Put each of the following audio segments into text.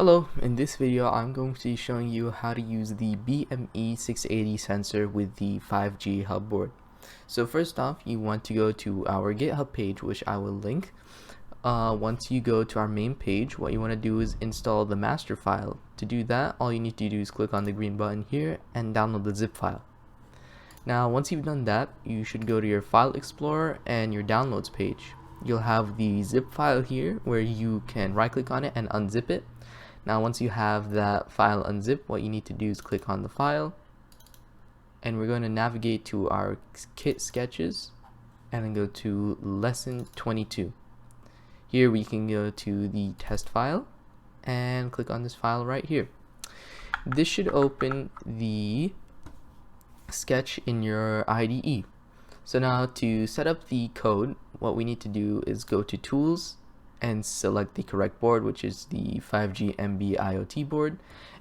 Hello, in this video I'm going to be showing you how to use the BME680 sensor with the 5G hub board. So first off, you want to go to our GitHub page, which I will link. Once you go to our main page, what you want to do is install the master file. To do that, all you need to do is click on the green button here and download the zip file. Now once you've done that, you should go to your file explorer and your downloads page. You'll have the zip file here where you can right click on it and unzip it. Now once you have that file unzipped, what you need to do is click on the file, and we're going to navigate to our kit sketches and then go to lesson 22. Here we can go to the test file and click on this file right here. This should open the sketch in your IDE. So now to set up the code, what we need to do is go to tools and select the correct board, which is the 5G MB IoT board,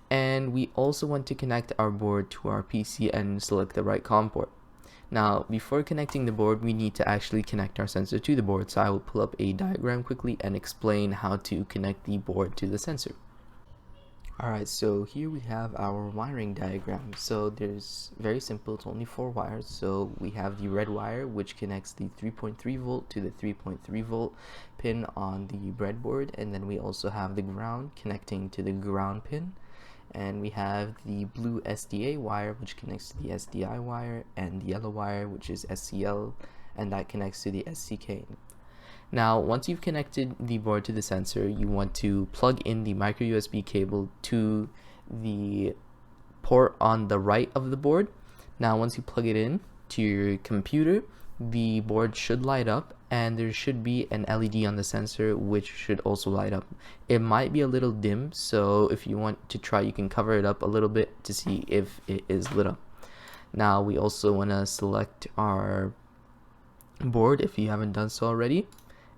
and we also want to connect our board to our PC and select the right COM port. Now before connecting the board, we need to actually connect our sensor to the board, so I will pull up a diagram quickly and explain how to connect the board to the sensor. Alright, so here we have our wiring diagram. So there's very simple, it's only 4 wires. So we have the red wire, which connects the 3.3 volt to the 3.3 volt pin on the breadboard, and then we also have the ground connecting to the ground pin, and we have the blue SDA wire, which connects to the SDI wire, and the yellow wire, which is SCL, and that connects to the SCK. Now once you've connected the board to the sensor, you want to plug in the micro USB cable to the port on the right of the board. Now once you plug it in to your computer, the board should light up, and there should be an LED on the sensor which should also light up. It might be a little dim, so if you want to try, you can cover it up a little bit to see if it is lit up. Now we also want to select our board if you haven't done so already.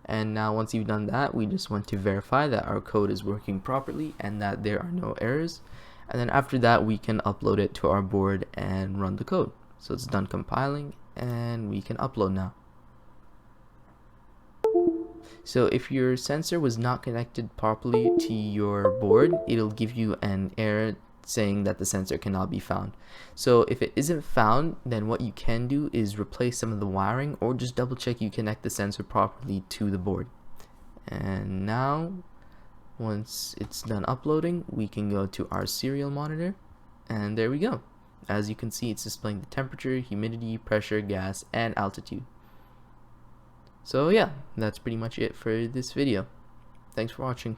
And now once you've done that, we just want to verify that our code is working properly and that there are no errors. And then after that, we can upload it to our board and run the code. So it's done compiling and we can upload now. So if your sensor was not connected properly to your board, it'll give you an error saying that the sensor cannot be found. So if it isn't found, then what you can do is replace some of the wiring, or just double check you connect the sensor properly to the board. And now once it's done uploading, we can go to our serial monitor, and there we go. As you can see, it's displaying the temperature, humidity, pressure, gas, and altitude. So yeah, that's pretty much it for this video. Thanks for watching.